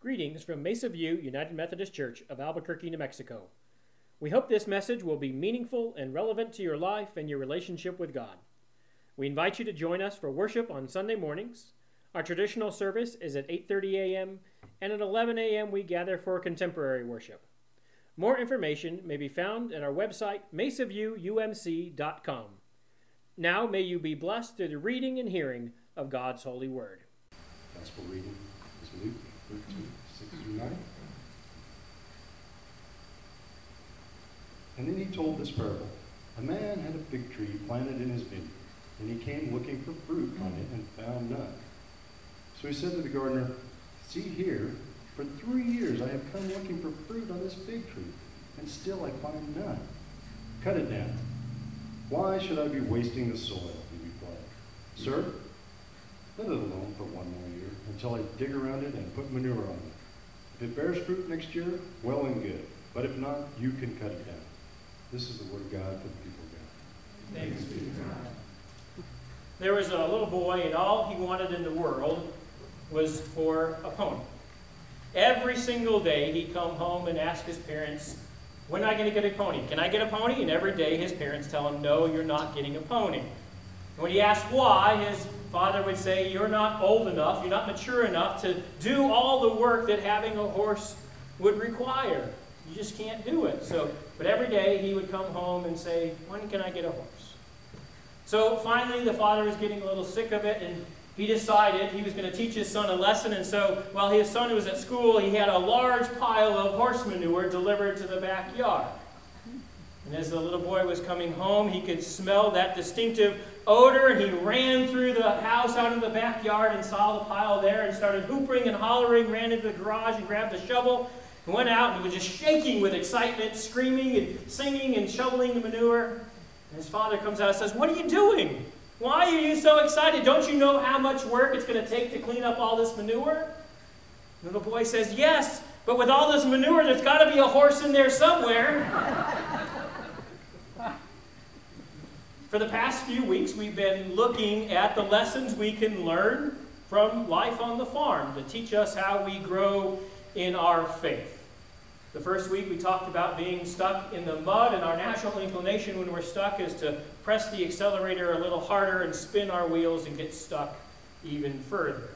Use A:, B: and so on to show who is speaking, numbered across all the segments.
A: Greetings from Mesa United Methodist Church of Albuquerque, New Mexico. We hope this message will be meaningful and relevant to your life and your relationship with God. We invite you to join us for worship on Sunday mornings. Our traditional service is at 8:30 a.m. and at 11 a.m. we gather for contemporary worship. More information may be found at our website, mesaviewumc.com. Now may you be blessed through the reading and hearing of God's holy word.
B: Gospel reading is Luke 13, 6 through 9. And then he told this parable. A man had a fig tree planted in his vineyard, and he came looking for fruit on it and found none. So he said to the gardener, "See here, for 3 years I have come looking for fruit on this fig tree, and still I find none. Cut it down. Why should I be wasting the soil?" he replied. "Sir, let it alone for 1 more year, until I dig around it and put manure on it. If it bears fruit next year, well and good. But if not, you can cut it down." This is the word of God for the people of God.
A: Thanks be to God. There was a little boy, and all he wanted in the world was for a pony. Every single day he'd come home and ask his parents, "When am I going to get a pony? Can I get a pony?" And every day his parents tell him, "No, you're not getting a pony." And when he asked why, his father would say, "You're not old enough, you're not mature enough to do all the work that having a horse would require. You just can't do it." But every day he would come home and say, "When can I get a horse?" So finally the father was getting a little sick of it, and he decided he was going to teach his son a lesson. And so while his son was at school, he had a large pile of horse manure delivered to the backyard. And as the little boy was coming home, he could smell that distinctive odor, and he ran through the house out in the backyard and saw the pile there and started hoopering and hollering, ran into the garage and grabbed a shovel and went out and was just shaking with excitement, screaming and singing and shoveling the manure. And his father comes out and says, "What are you doing? Why are you so excited? Don't you know how much work it's going to take to clean up all this manure?" The little boy says, "Yes, but with all this manure, there's got to be a horse in there somewhere." For the past few weeks, we've been looking at the lessons we can learn from life on the farm to teach us how we grow in our faith. The first week we talked about being stuck in the mud, and our natural inclination when we're stuck is to press the accelerator a little harder and spin our wheels and get stuck even further.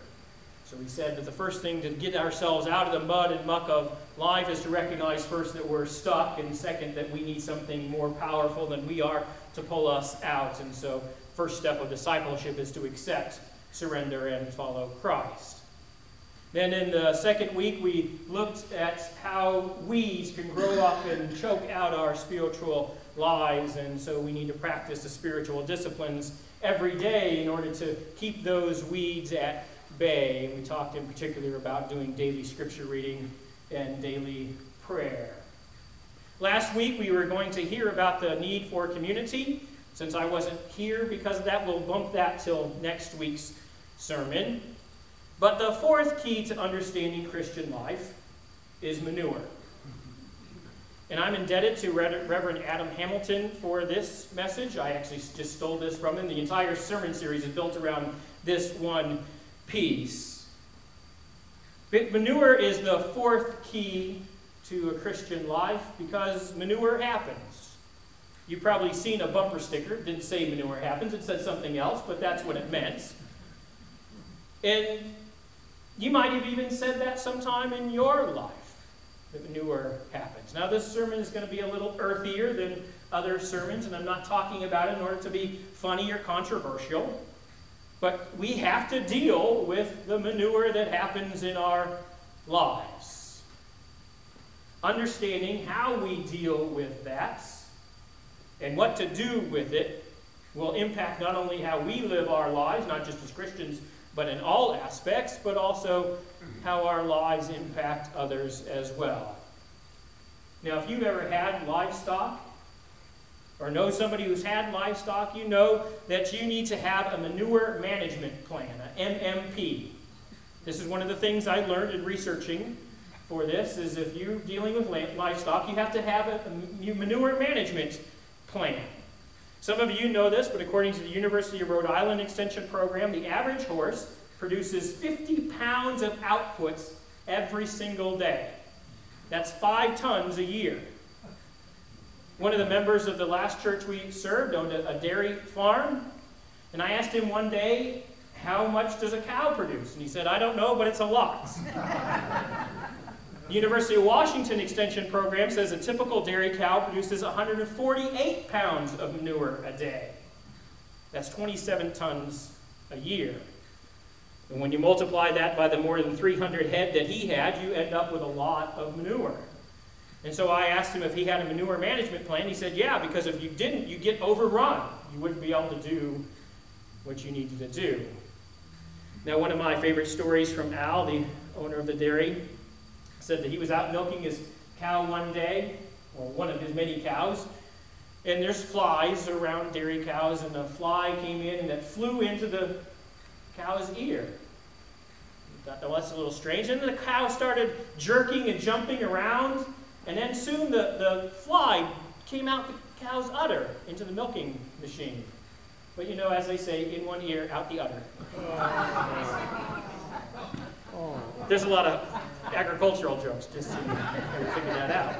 A: So we said that the first thing to get ourselves out of the mud and muck of life is to recognize first that we're stuck, and second that we need something more powerful than we are to pull us out. And so first step of discipleship is to accept, surrender, and follow Christ. Then in the second week, we looked at how weeds can grow up and choke out our spiritual lives, and so we need to practice the spiritual disciplines every day in order to keep those weeds at bay. And we talked in particular about doing daily scripture reading and daily prayer. Last week, we were going to hear about the need for community. Since I wasn't here because of that, we'll bump that till next week's sermon. But the fourth key to understanding Christian life is manure. And I'm indebted to Reverend Adam Hamilton for this message. I actually just stole this from him. The entire sermon series is built around this one piece. But manure is the fourth key to a Christian life because manure happens. You've probably seen a bumper sticker. It didn't say manure happens. It said something else, but that's what it meant. And you might have even said that sometime in your life, that manure happens. Now, this sermon is going to be a little earthier than other sermons, and I'm not talking about it in order to be funny or controversial, but we have to deal with the manure that happens in our lives. Understanding how we deal with that and what to do with it will impact not only how we live our lives, not just as Christians, but in all aspects, but also how our lives impact others as well. Now, if you've ever had livestock or know somebody who's had livestock, you know that you need to have a manure management plan, an MMP. This is one of the things I learned in researching for this, is if you're dealing with livestock, you have to have a manure management plan. Some of you know this, but according to the University of Rhode Island Extension Program, the average horse produces 50 pounds of outputs every single day. That's 5 tons a year. One of the members of the last church we served owned a dairy farm, and I asked him one day, how much does a cow produce? And he said, I don't know, but it's a lot. The University of Washington Extension Program says a typical dairy cow produces 148 pounds of manure a day. That's 27 tons a year. And when you multiply that by the more than 300 head that he had, you end up with a lot of manure. And so I asked him if he had a manure management plan. He said, yeah, because if you didn't, you'd get overrun. You wouldn't be able to do what you needed to do. Now, one of my favorite stories from Al, the owner of the dairy, said that he was out milking his cow one day, or one of his many cows, and there's flies around dairy cows, and a fly came in and it flew into the cow's ear. He thought, well, that's a little strange. And then the cow started jerking and jumping around, and then soon the fly came out the cow's udder into the milking machine. But you know, as they say, in one ear, out the other. There's a lot of agricultural jokes, just so you figure that out.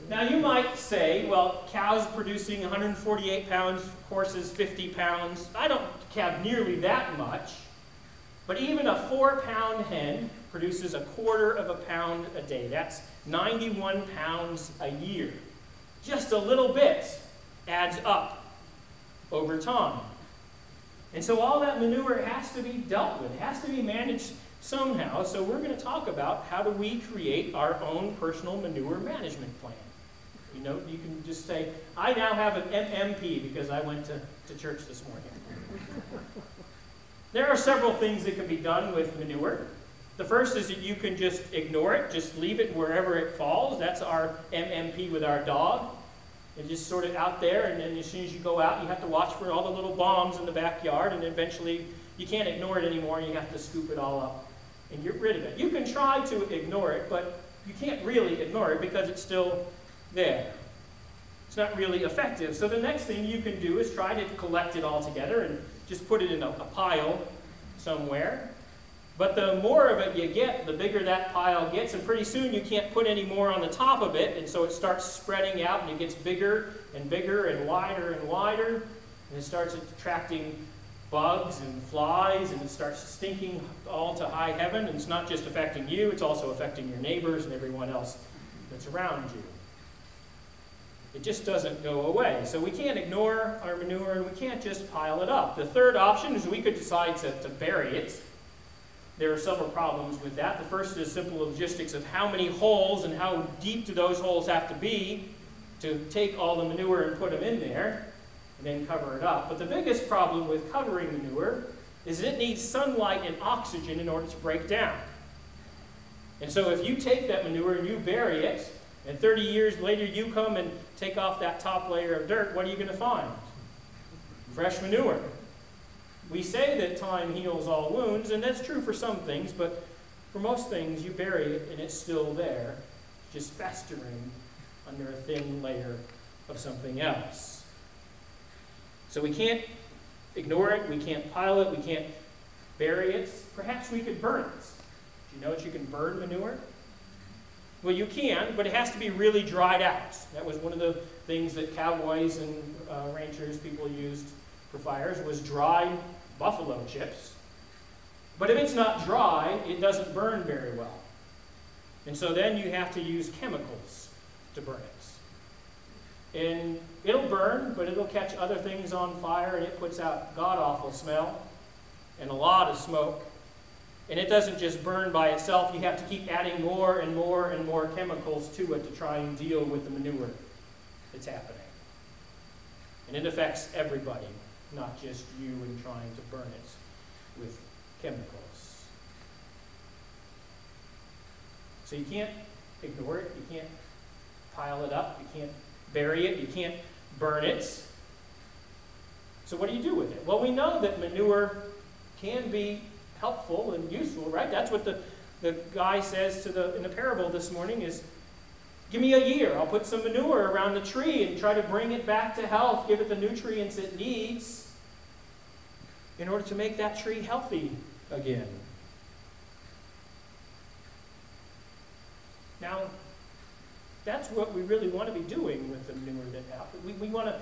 A: Now you might say, well, cows producing 148 pounds, horses 50 pounds. I don't have nearly that much. But even a 4-pound hen produces 1/4 pound a day. That's 91 pounds a year. Just a little bit adds up over time. And so all that manure has to be dealt with, has to be managed somehow. So we're going to talk about how do we create our own personal manure management plan. You know, you can just say, I now have an MMP because I went to church this morning. There are several things that can be done with manure. The first is that you can just ignore it, just leave it wherever it falls. That's our MMP with our dog. And just sort of out there, and then as soon as you go out, you have to watch for all the little bombs in the backyard, and eventually you can't ignore it anymore, and you have to scoop it all up and get rid of it. You can try to ignore it, but you can't really ignore it because it's still there. It's not really effective. So the next thing you can do is try to collect it all together and just put it in a pile somewhere. But the more of it you get, the bigger that pile gets, and pretty soon you can't put any more on the top of it, and so it starts spreading out, and it gets bigger and bigger and wider, and it starts attracting bugs and flies, and it starts stinking all to high heaven, and it's not just affecting you, it's also affecting your neighbors and everyone else that's around you. It just doesn't go away. So we can't ignore our manure, and we can't just pile it up. The third option is we could decide to bury it. There are several problems with that. The first is simple logistics of how many holes and how deep do those holes have to be to take all the manure and put them in there and then cover it up. But the biggest problem with covering manure is it needs sunlight and oxygen in order to break down. And so if you take that manure and you bury it, and 30 years later you come and take off that top layer of dirt, what are you going to find? Fresh manure. We say that time heals all wounds, and that's true for some things, but for most things, you bury it and it's still there, just festering under a thin layer of something else. So we can't ignore it, we can't pile it, we can't bury it. Perhaps we could burn it. Do you know that you can burn manure? Well, you can, but it has to be really dried out. That was one of the things that cowboys and ranchers, people used for fires, was dried buffalo chips. But if it's not dry, it doesn't burn very well. And so then you have to use chemicals to burn it. And it'll burn, but it'll catch other things on fire, and it puts out god-awful smell and a lot of smoke. And it doesn't just burn by itself. You have to keep adding more and more and more chemicals to it to try and deal with the manure that's happening. And it affects everybody, not just you in trying to burn it with chemicals. So you can't ignore it. You can't pile it up. You can't bury it. You can't burn it. So what do you do with it? Well, we know that manure can be helpful and useful, right? That's what the guy says in the parable this morning is, give me a year. I'll put some manure around the tree and try to bring it back to health, give it the nutrients it needs in order to make that tree healthy again. Now, that's what we really want to be doing with the manure that happens. We want to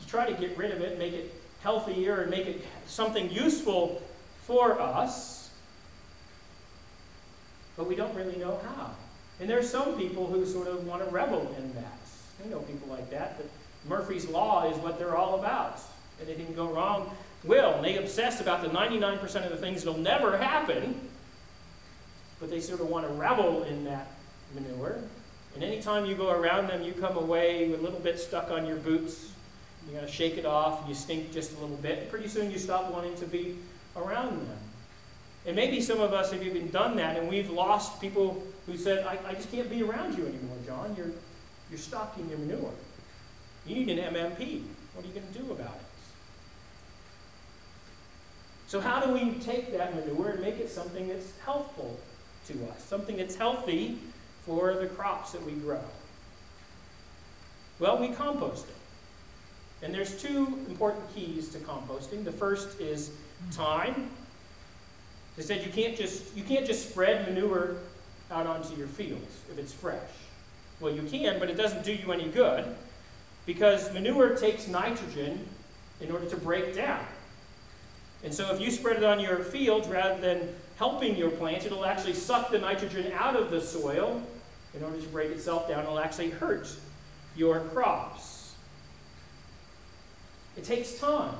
A: try to get rid of it, make it healthier, and make it something useful for us. But we don't really know how. And there's some people who sort of want to revel in that. I know people like that, but Murphy's Law is what they're all about. Anything can go wrong will. And they obsess about the 99% of the things that'll never happen, but they sort of want to revel in that manure. And anytime you go around them, you come away with a little bit stuck on your boots. You got to shake it off, you stink just a little bit, and pretty soon you stop wanting to be around them. And maybe some of us have even done that, and we've lost people who said, I just can't be around you anymore, John. You're stuck in your manure. You need an MMP. What are you going to do about it? So how do we take that manure and make it something that's helpful to us, something that's healthy for the crops that we grow? Well, we compost it. And there's two important keys to composting. The first is time. They said you can't just spread manure out onto your fields if it's fresh. Well, you can, but it doesn't do you any good because manure takes nitrogen in order to break down. And so if you spread it on your fields rather than helping your plants, it'll actually suck the nitrogen out of the soil in order to break itself down. It'll actually hurt your crops. It takes time.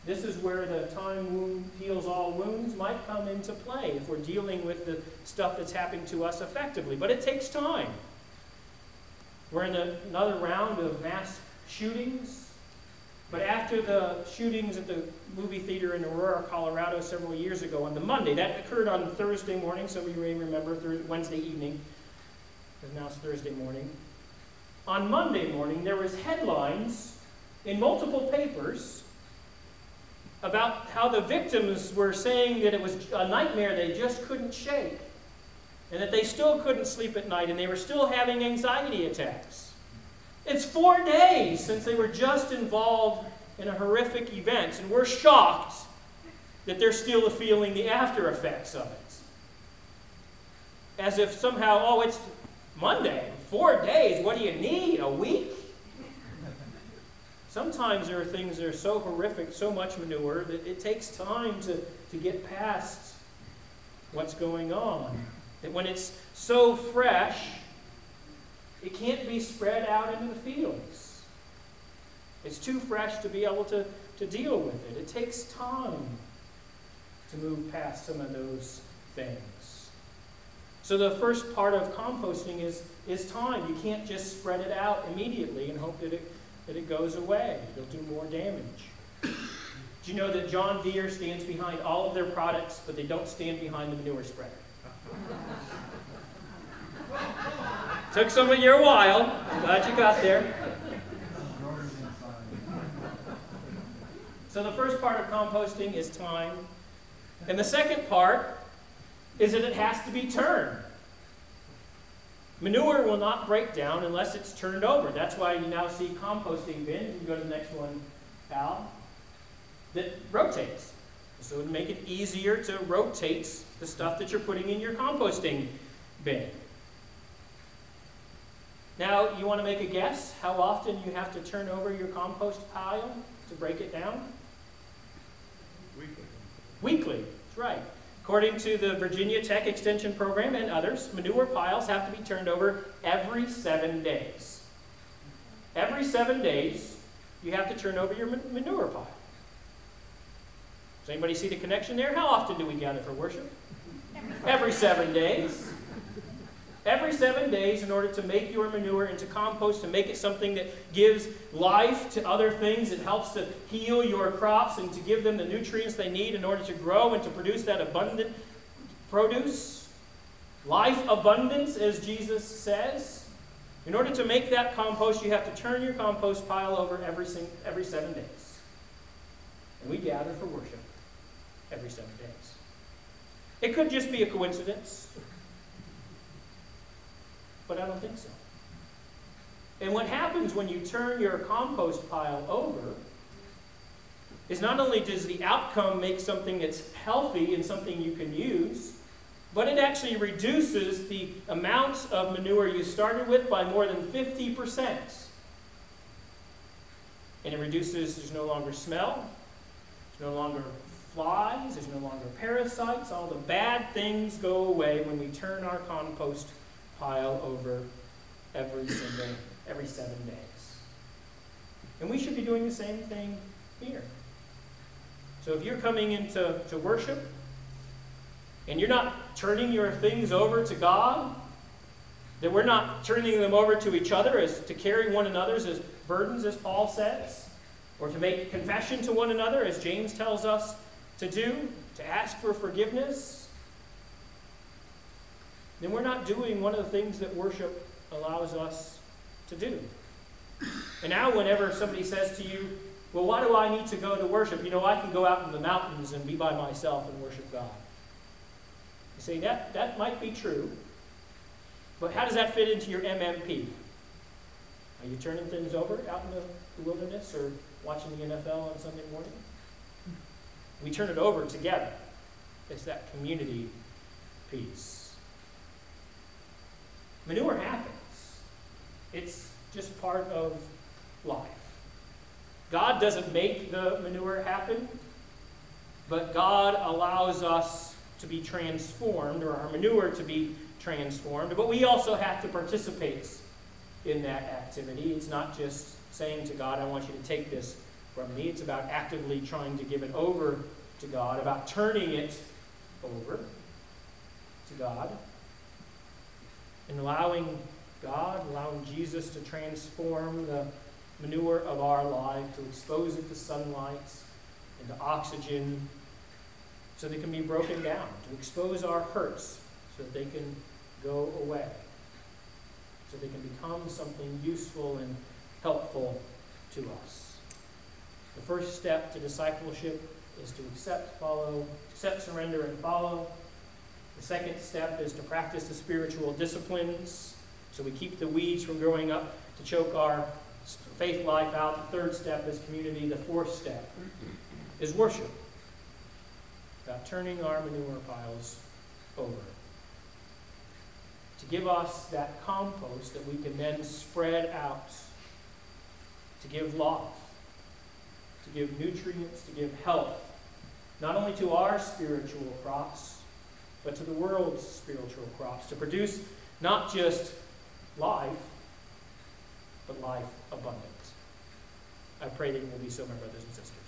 A: This is where the time wound heals all wounds might come into play if we're dealing with the stuff that's happening to us effectively. But it takes time. We're in another round of mass shootings. But after the shootings at the movie theater in Aurora, Colorado several years ago on the Monday, that occurred on Thursday morning, some of you may remember, Wednesday evening, because now it's Thursday morning. On Monday morning, there was headlines in multiple papers about how the victims were saying that it was a nightmare they just couldn't shake, and that they still couldn't sleep at night, and they were still having anxiety attacks. It's 4 days since they were just involved in a horrific event, and we're shocked that they're still feeling the after effects of it. As if somehow, oh, it's Monday, 4 days, what do you need, a week? Sometimes there are things that are so horrific, so much manure, that it takes time to get past what's going on. That when it's so fresh, it can't be spread out into the fields. It's too fresh to be able to deal with it. It takes time to move past some of those things. So the first part of composting is time. You can't just spread it out immediately and hope that it goes away. It'll do more damage. Do you know that John Deere stands behind all of their products, but they don't stand behind the manure spreader? Took some of you a while. I'm glad you got there. So the first part of composting is time. And the second part is that it has to be turned. Manure will not break down unless it's turned over. That's why you now see composting bins. You can go to the next one, Al, that rotates. So it would make it easier to rotate the stuff that you're putting in your composting bin. Now, you want to make a guess how often you have to turn over your compost pile to break it down?
B: Weekly.
A: Weekly, that's right. According to the Virginia Tech Extension Program and others, manure piles have to be turned over every 7 days. Every 7 days, you have to turn over your manure pile. Does anybody see the connection there? How often do we gather for worship? Every 7 days. Every 7 days in order to make your manure into compost, to make it something that gives life to other things, it helps to heal your crops and to give them the nutrients they need in order to grow and to produce that abundant produce. Life abundance, as Jesus says. In order to make that compost, you have to turn your compost pile over every 7 days. And we gather for worship every 7 days. It could just be a coincidence. But I don't think so. And what happens when you turn your compost pile over is not only does the outcome make something that's healthy and something you can use, but it actually reduces the amount of manure you started with by more than 50%. And it reduces, there's no longer smell, there's no longer flies, there's no longer parasites. All the bad things go away when we turn our compost pile over every 7 days. And we should be doing the same thing here. So if you're coming into worship and you're not turning your things over to God, that we're not turning them over to each other as to carry one another's as burdens, as Paul says, or to make confession to one another, as James tells us to do, to ask for forgiveness, then we're not doing one of the things that worship allows us to do. And now whenever somebody says to you, well, why do I need to go to worship? You know, I can go out in the mountains and be by myself and worship God. You say, that might be true, but how does that fit into your MMP? Are you turning things over out in the wilderness or watching the NFL on Sunday morning? We turn it over together. It's that community piece. Manure happens. It's just part of life. God doesn't make the manure happen, but God allows us to be transformed, or our manure to be transformed. But we also have to participate in that activity. It's not just saying to God, I want you to take this from me. It's about actively trying to give it over to God, about turning it over to God, and allowing Jesus to transform the manure of our life, to expose it to sunlight and to oxygen so they can be broken down, to expose our hurts so that they can go away, so they can become something useful and helpful to us. The first step to discipleship is to accept, surrender, and follow. The second step is to practice the spiritual disciplines so we keep the weeds from growing up to choke our faith life out. The third step is community. The fourth step is worship, about turning our manure piles over, to give us that compost that we can then spread out, to give life, to give nutrients, to give health, not only to our spiritual crops, but to the world's spiritual crops, to produce not just life, but life abundant. I pray that you will be so, my brothers and sisters.